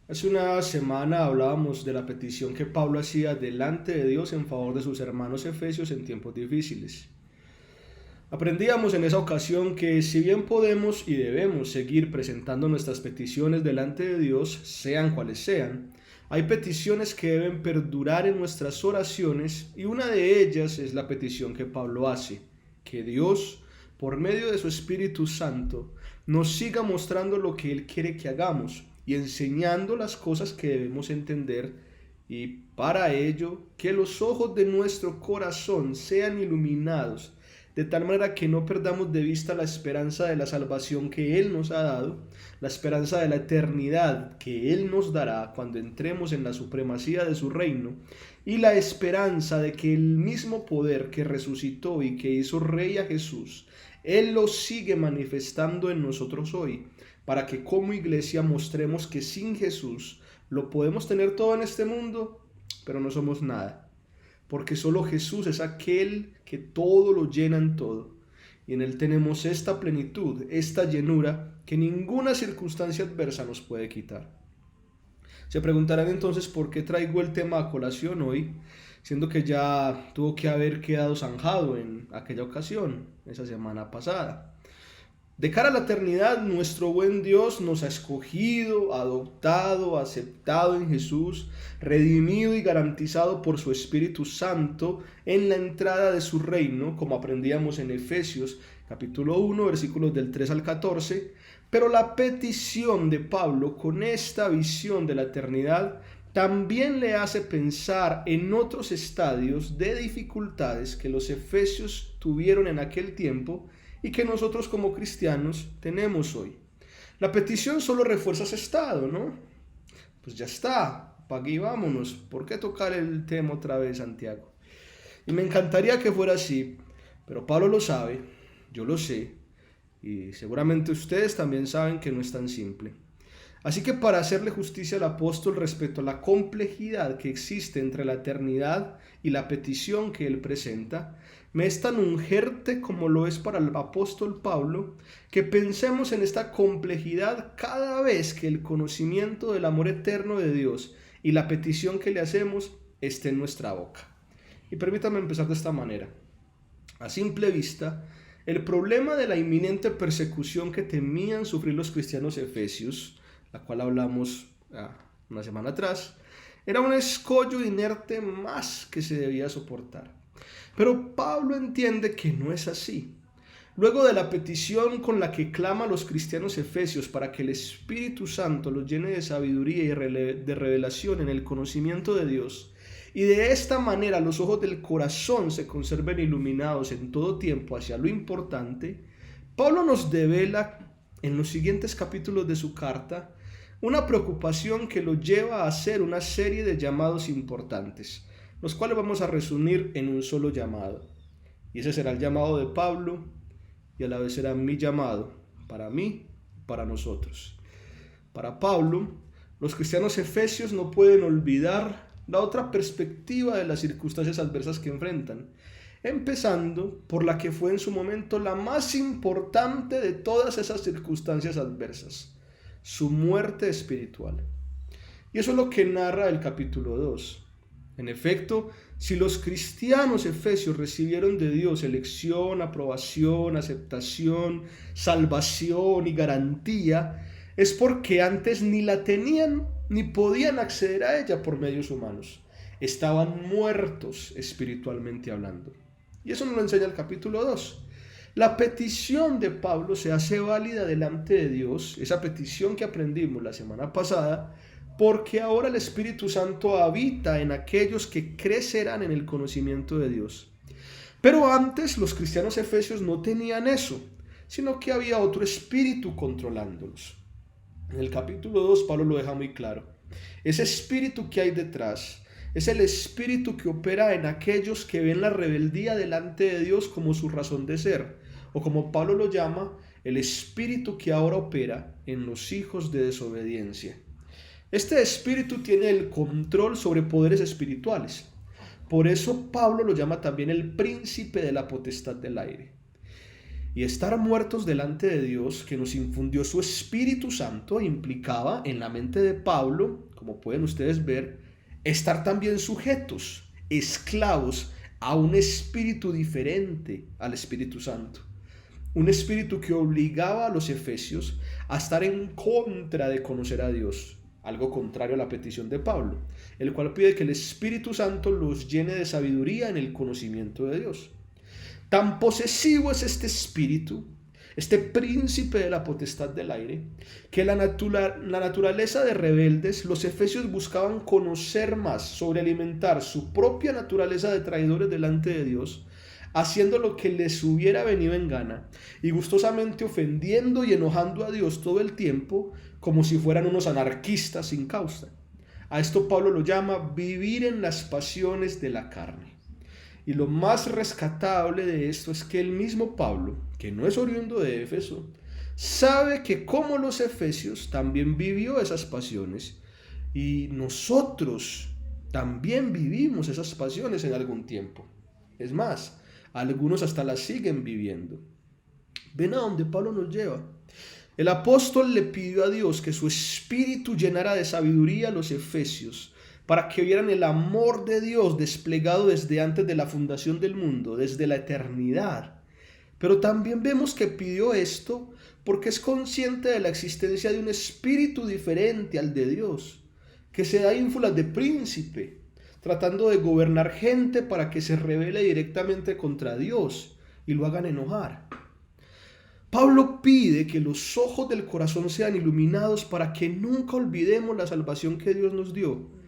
Hace una semana hablábamos de la petición que Pablo hacía delante de Dios en favor de sus hermanos efesios en tiempos difíciles. Aprendíamos en esa ocasión que si bien podemos y debemos seguir presentando nuestras peticiones delante de Dios, sean cuales sean, hay peticiones que deben perdurar en nuestras oraciones y una de ellas es la petición que Pablo hace, que Dios, por medio de su Espíritu Santo, nos siga mostrando lo que Él quiere que hagamos y enseñando las cosas que debemos entender y para ello que los ojos de nuestro corazón sean iluminados de tal manera que no perdamos de vista la esperanza de la salvación que Él nos ha dado, la esperanza de la eternidad que Él nos dará cuando entremos en la supremacía de su reino, y la esperanza de que el mismo poder que resucitó y que hizo rey a Jesús, Él lo sigue manifestando en nosotros hoy, para que como iglesia mostremos que sin Jesús lo podemos tener todo en este mundo, pero no somos nada porque solo Jesús es aquel que todo lo llena en todo. Y en Él tenemos esta plenitud, esta llenura que ninguna circunstancia adversa nos puede quitar. Se preguntarán entonces por qué traigo el tema a colación hoy, siendo que ya tuvo que haber quedado zanjado en aquella ocasión, esa semana pasada. De cara a la eternidad, nuestro buen Dios nos ha escogido, adoptado, aceptado en Jesús, redimido y garantizado por su Espíritu Santo en la entrada de su reino, como aprendíamos en Efesios capítulo 1, versículos del 3 al 14. Pero la petición de Pablo con esta visión de la eternidad también le hace pensar en otros estadios de dificultades que los efesios tuvieron en aquel tiempo y que nosotros como cristianos tenemos hoy. La petición solo refuerza ese estado, ¿no? Pues ya está, para aquí vámonos. ¿Por qué tocar el tema otra vez, Santiago? Y me encantaría que fuera así, pero Pablo lo sabe, yo lo sé, y seguramente ustedes también saben que no es tan simple. Así que para hacerle justicia al apóstol respecto a la complejidad que existe entre la eternidad y la petición que él presenta, me es tan urgente como lo es para el apóstol Pablo que pensemos en esta complejidad cada vez que el conocimiento del amor eterno de Dios y la petición que le hacemos esté en nuestra boca. Y permítame empezar de esta manera. A simple vista, el problema de la inminente persecución que temían sufrir los cristianos efesios, la cual hablamos una semana atrás, era un escollo inerte más que se debía soportar. Pero Pablo entiende que no es así. Luego de la petición con la que clama a los cristianos efesios para que el Espíritu Santo los llene de sabiduría y de revelación en el conocimiento de Dios, y de esta manera los ojos del corazón se conserven iluminados en todo tiempo hacia lo importante, Pablo nos devela en los siguientes capítulos de su carta una preocupación que lo lleva a hacer una serie de llamados importantes, los cuales vamos a resumir en un solo llamado. Y ese será el llamado de Pablo y a la vez será mi llamado, para mí y para nosotros. Para Pablo, los cristianos efesios no pueden olvidar la otra perspectiva de las circunstancias adversas que enfrentan, empezando por la que fue en su momento la más importante de todas esas circunstancias adversas, su muerte espiritual. Y eso es lo que narra el capítulo 2. En efecto, si los cristianos efesios recibieron de Dios elección, aprobación, aceptación, salvación y garantía, es porque antes ni la tenían ni podían acceder a ella por medios humanos. Estaban muertos espiritualmente hablando. Y eso nos lo enseña el capítulo 2. La petición de Pablo se hace válida delante de Dios, esa petición que aprendimos la semana pasada, porque ahora el Espíritu Santo habita en aquellos que crecerán en el conocimiento de Dios. Pero antes los cristianos efesios no tenían eso, sino que había otro espíritu controlándolos. En el capítulo 2 Pablo lo deja muy claro. Ese espíritu que hay detrás es el espíritu que opera en aquellos que ven la rebeldía delante de Dios como su razón de ser, o como Pablo lo llama, el espíritu que ahora opera en los hijos de desobediencia. Este espíritu tiene el control sobre poderes espirituales. Por eso Pablo lo llama también el príncipe de la potestad del aire. Y estar muertos delante de Dios, que nos infundió su Espíritu Santo, implicaba en la mente de Pablo, como pueden ustedes ver, estar también sujetos, esclavos a un espíritu diferente al Espíritu Santo. Un espíritu que obligaba a los efesios a estar en contra de conocer a Dios, algo contrario a la petición de Pablo, el cual pide que el Espíritu Santo los llene de sabiduría en el conocimiento de Dios. Tan posesivo es este espíritu, este príncipe de la potestad del aire, que la naturaleza de rebeldes, los efesios buscaban conocer más sobre alimentar su propia naturaleza de traidores delante de Dios, haciendo lo que les hubiera venido en gana y gustosamente ofendiendo y enojando a Dios todo el tiempo, como si fueran unos anarquistas sin causa. A esto Pablo lo llama vivir en las pasiones de la carne. Y lo más rescatable de esto es que el mismo Pablo, que no es oriundo de Éfeso, sabe que como los efesios también vivió esas pasiones y nosotros también vivimos esas pasiones en algún tiempo. Es más, algunos hasta las siguen viviendo. Ven a donde Pablo nos lleva. El apóstol le pidió a Dios que su espíritu llenara de sabiduría a los efesios para que vieran el amor de Dios desplegado desde antes de la fundación del mundo, desde la eternidad. Pero también vemos que pidió esto porque es consciente de la existencia de un espíritu diferente al de Dios, que se da ínfulas de príncipe, tratando de gobernar gente para que se rebele directamente contra Dios y lo hagan enojar. Pablo pide que los ojos del corazón sean iluminados para que nunca olvidemos la salvación que Dios nos dio.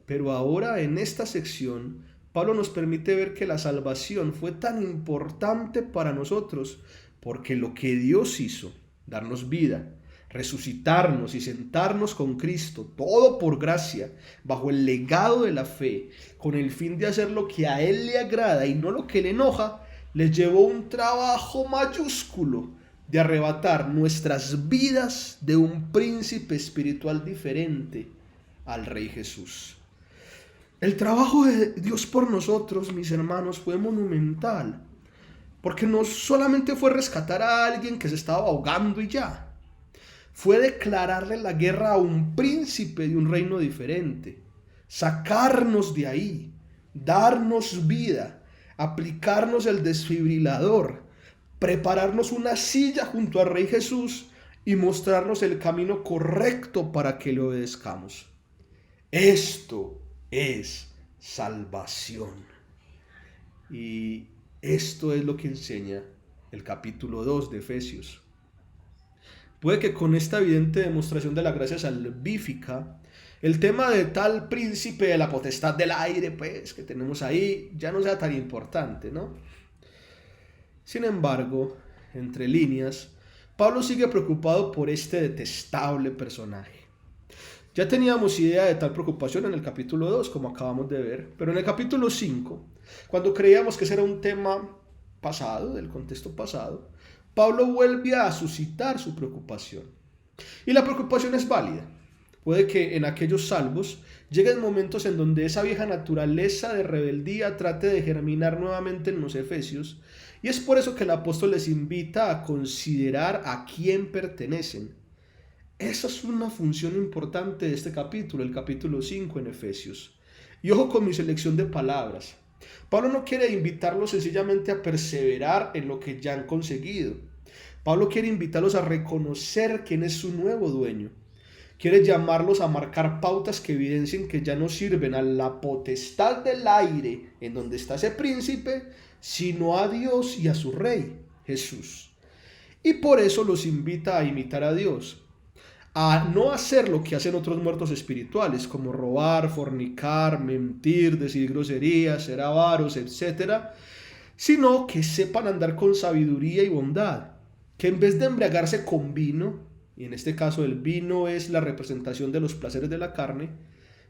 Pero ahora en esta sección, Pablo nos permite ver que la salvación fue tan importante para nosotros porque lo que Dios hizo, darnos vida, resucitarnos y sentarnos con Cristo, todo por gracia, bajo el legado de la fe, con el fin de hacer lo que a Él le agrada y no lo que le enoja, les llevó un trabajo mayúsculo de arrebatar nuestras vidas de un príncipe espiritual diferente al Rey Jesús. El trabajo de Dios por nosotros, mis hermanos, fue monumental, porque no solamente fue rescatar a alguien que se estaba ahogando y ya, fue declararle la guerra a un príncipe de un reino diferente, sacarnos de ahí, darnos vida, aplicarnos el desfibrilador, prepararnos una silla junto al Rey Jesús y mostrarnos el camino correcto para que le obedezcamos. Esto es salvación. Y esto es lo que enseña el capítulo 2 de Efesios. Puede que con esta evidente demostración de la gracia salvífica, el tema de tal príncipe de la potestad del aire, pues, que tenemos ahí, ya no sea tan importante, ¿no? Sin embargo, entre líneas, Pablo sigue preocupado por este detestable personaje. Ya teníamos idea de tal preocupación en el capítulo 2, como acabamos de ver, pero en el capítulo 5, cuando creíamos que ese era un tema pasado, del contexto pasado, Pablo vuelve a suscitar su preocupación. Y la preocupación es válida. Puede que en aquellos salvos lleguen momentos en donde esa vieja naturaleza de rebeldía trate de germinar nuevamente en los efesios, y es por eso que el apóstol les invita a considerar a quién pertenecen. Esa es una función importante de este capítulo, el capítulo 5 en Efesios. Y ojo con mi selección de palabras. Pablo no quiere invitarlos sencillamente a perseverar en lo que ya han conseguido. Pablo quiere invitarlos a reconocer quién es su nuevo dueño. Quiere llamarlos a marcar pautas que evidencien que ya no sirven a la potestad del aire en donde está ese príncipe, sino a Dios y a su Rey, Jesús. Y por eso los invita a imitar a Dios, a no hacer lo que hacen otros muertos espirituales, como robar, fornicar, mentir, decir groserías, ser avaros, etc., sino que sepan andar con sabiduría y bondad, que en vez de embriagarse con vino, y en este caso el vino es la representación de los placeres de la carne,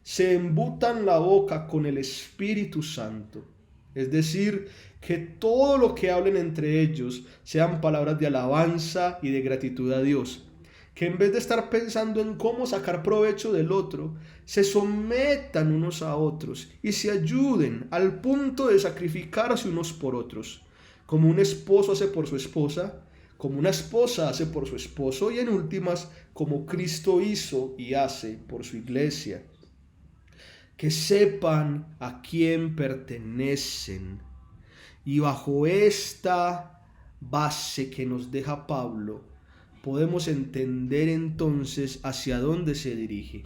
se embutan la boca con el Espíritu Santo. Es decir, que todo lo que hablen entre ellos sean palabras de alabanza y de gratitud a Dios. Que en vez de estar pensando en cómo sacar provecho del otro, se sometan unos a otros y se ayuden al punto de sacrificarse unos por otros, como un esposo hace por su esposa como una esposa hace por su esposo y en últimas como Cristo hizo y hace por su iglesia. Que sepan a quién pertenecen. Y bajo esta base que nos deja Pablo, podemos entender entonces hacia dónde se dirige.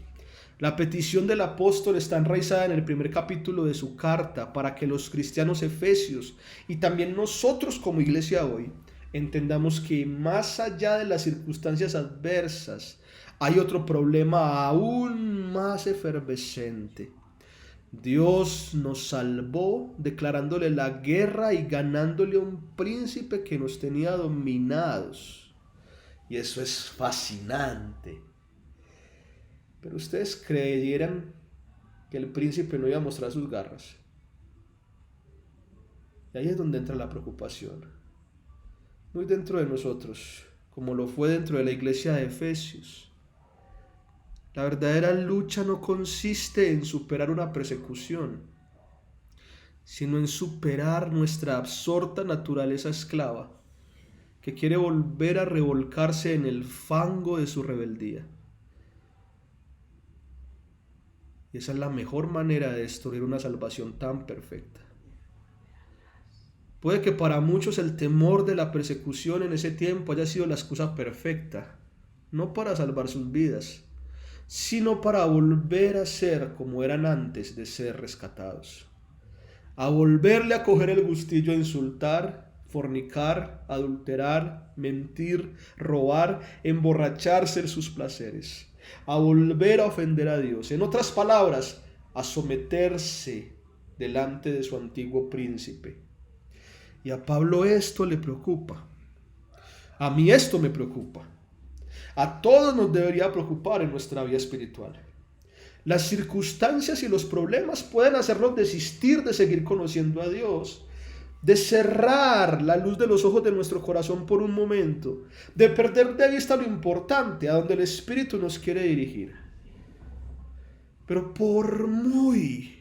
La petición del apóstol está enraizada en el primer capítulo de su carta para que los cristianos efesios y también nosotros como iglesia hoy entendamos que más allá de las circunstancias adversas hay otro problema aún más efervescente. Dios nos salvó declarándole la guerra y ganándole a un príncipe que nos tenía dominados. Y eso es fascinante. Pero ustedes creyeran que el príncipe no iba a mostrar sus garras. Y ahí es donde entra la preocupación. Muy dentro de nosotros, como lo fue dentro de la iglesia de Efesios. La verdadera lucha no consiste en superar una persecución, sino en superar nuestra absorta naturaleza esclava, que quiere volver a revolcarse en el fango de su rebeldía. Y esa es la mejor manera de destruir una salvación tan perfecta. Puede que para muchos el temor de la persecución en ese tiempo haya sido la excusa perfecta, no para salvar sus vidas, sino para volver a ser como eran antes de ser rescatados. A volverle a coger el gustillo a insultar, fornicar, adulterar, mentir, robar, emborracharse en sus placeres. A volver a ofender a Dios. En otras palabras, a someterse delante de su antiguo príncipe. Y a Pablo esto le preocupa. A mí esto me preocupa. A todos nos debería preocupar en nuestra vida espiritual. Las circunstancias y los problemas pueden hacernos desistir de seguir conociendo a Dios, de cerrar la luz de los ojos de nuestro corazón por un momento, de perder de vista lo importante, a donde el Espíritu nos quiere dirigir. Pero por muy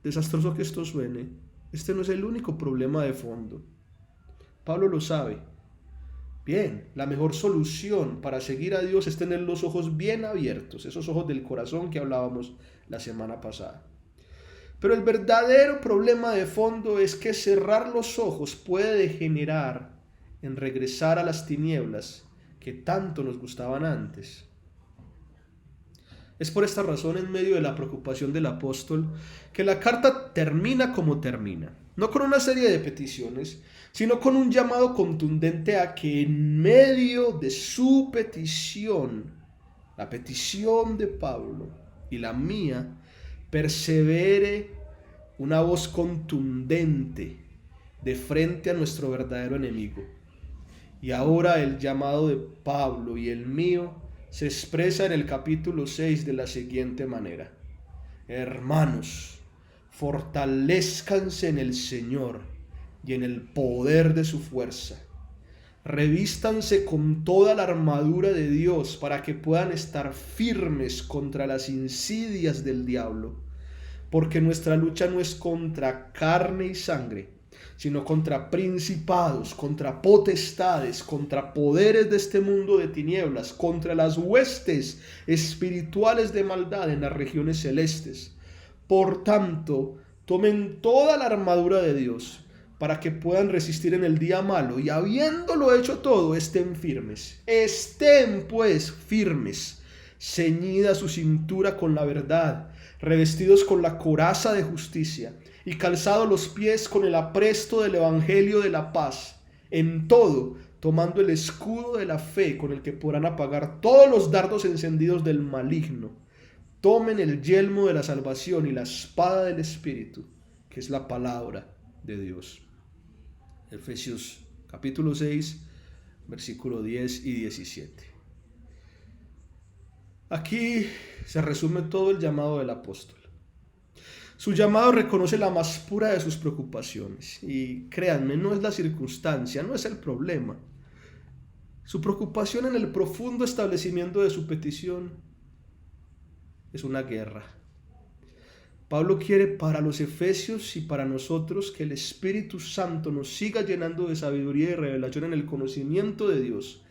desastroso que esto suene, este no es el único problema de fondo. Pablo lo sabe. Bien, la mejor solución para seguir a Dios es tener los ojos bien abiertos, esos ojos del corazón que hablábamos la semana pasada. Pero el verdadero problema de fondo es que cerrar los ojos puede degenerar en regresar a las tinieblas que tanto nos gustaban antes. Es por esta razón, en medio de la preocupación del apóstol, que la carta termina como termina, no con una serie de peticiones, sino con un llamado contundente a que en medio de su petición, la petición de Pablo y la mía, persevere una voz contundente de frente a nuestro verdadero enemigo. Y ahora el llamado de Pablo y el mío se expresa en el capítulo 6 de la siguiente manera: hermanos, fortalezcanse en el Señor y en el poder de su fuerza. Revístanse con toda la armadura de Dios para que puedan estar firmes contra las insidias del diablo, porque nuestra lucha no es contra carne y sangre, sino contra principados, contra potestades, contra poderes de este mundo de tinieblas, contra las huestes espirituales de maldad en las regiones celestes. Por tanto, tomen toda la armadura de Dios para que puedan resistir en el día malo, y habiéndolo hecho todo, estén firmes. Estén pues firmes, ceñida su cintura con la verdad, revestidos con la coraza de justicia, y calzados los pies con el apresto del evangelio de la paz. En todo, tomando el escudo de la fe, con el que podrán apagar todos los dardos encendidos del maligno. Tomen el yelmo de la salvación y la espada del Espíritu, que es la palabra de Dios. Efesios capítulo 6, versículo 10 y 17. Aquí se resume todo el llamado del apóstol. Su llamado reconoce la más pura de sus preocupaciones. Y créanme, no es la circunstancia, no es el problema. Su preocupación en el profundo establecimiento de su petición es una guerra. Pablo quiere para los efesios y para nosotros que el Espíritu Santo nos siga llenando de sabiduría y revelación en el conocimiento de Dios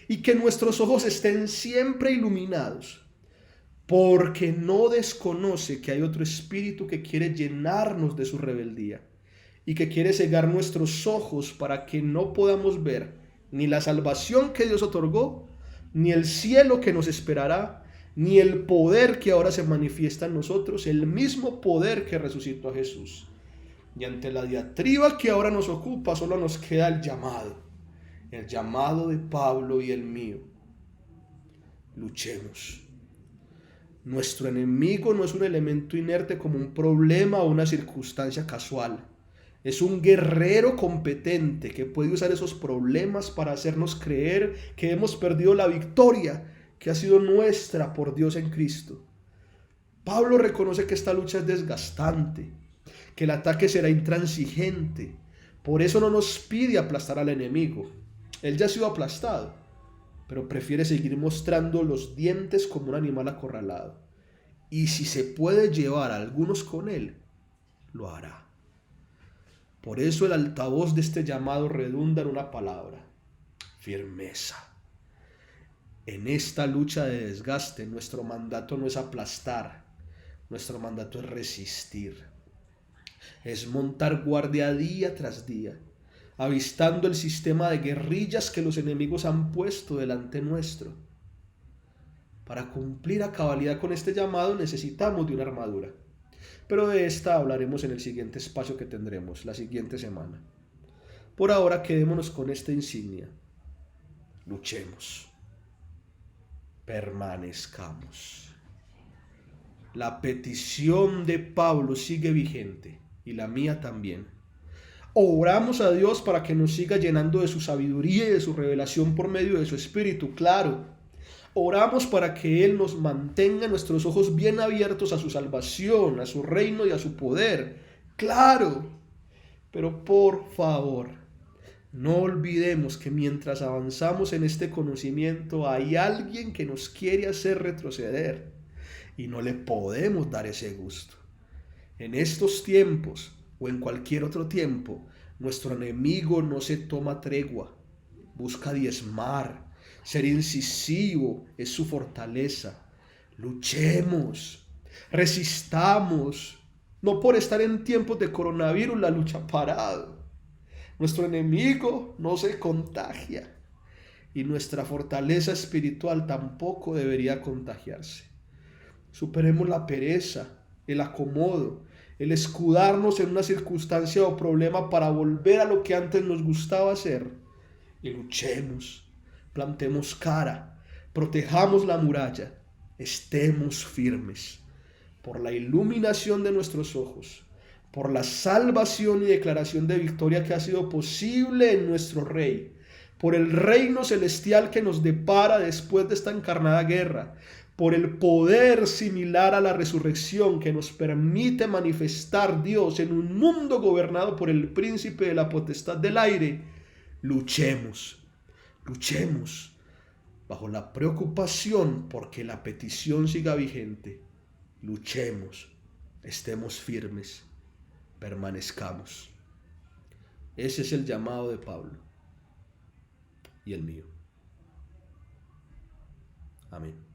y que nuestros ojos estén siempre iluminados, porque no desconoce que hay otro espíritu que quiere llenarnos de su rebeldía y que quiere cegar nuestros ojos para que no podamos ver ni la salvación que Dios otorgó, ni el cielo que nos esperará, ni el poder que ahora se manifiesta en nosotros, el mismo poder que resucitó a Jesús. Y ante la diatriba que ahora nos ocupa, solo nos queda el llamado de Pablo y el mío. Luchemos. Nuestro enemigo no es un elemento inerte como un problema o una circunstancia casual. Es un guerrero competente que puede usar esos problemas para hacernos creer que hemos perdido la victoria que ha sido nuestra por Dios en Cristo. Pablo reconoce que esta lucha es desgastante, que el ataque será intransigente. Por eso no nos pide aplastar al enemigo. Él ya ha sido aplastado, pero prefiere seguir mostrando los dientes como un animal acorralado. Y si se puede llevar a algunos con él, lo hará. Por eso el altavoz de este llamado redunda en una palabra: firmeza. En esta lucha de desgaste, nuestro mandato no es aplastar, nuestro mandato es resistir. Es montar guardia día tras día, avistando el sistema de guerrillas que los enemigos han puesto delante nuestro. Para cumplir a cabalidad con este llamado necesitamos de una armadura. Pero de esta hablaremos en el siguiente espacio que tendremos, la siguiente semana. Por ahora quedémonos con esta insignia. Luchemos. Permanezcamos. La petición de Pablo sigue vigente y la mía también. Oramos a Dios para que nos siga llenando de su sabiduría y de su revelación por medio de su Espíritu, claro. Oramos para que Él nos mantenga nuestros ojos bien abiertos a su salvación, a su reino y a su poder. Claro, pero por favor, no olvidemos que mientras avanzamos en este conocimiento hay alguien que nos quiere hacer retroceder y no le podemos dar ese gusto. En estos tiempos o en cualquier otro tiempo, nuestro enemigo no se toma tregua, busca diezmar. Ser incisivo es su fortaleza. Luchemos, resistamos. No por estar en tiempos de coronavirus la lucha ha parado. Nuestro enemigo no se contagia y nuestra fortaleza espiritual tampoco debería contagiarse. Superemos la pereza, el acomodo, el escudarnos en una circunstancia o problema para volver a lo que antes nos gustaba hacer y luchemos. Plantemos cara, protejamos la muralla, estemos firmes. Por la iluminación de nuestros ojos, por la salvación y declaración de victoria que ha sido posible en nuestro Rey, por el reino celestial que nos depara después de esta encarnada guerra, por el poder similar a la resurrección que nos permite manifestar Dios en un mundo gobernado por el príncipe de la potestad del aire, luchemos. Luchemos bajo la preocupación porque la petición siga vigente. Luchemos, estemos firmes, permanezcamos. Ese es el llamado de Pablo y el mío. Amén.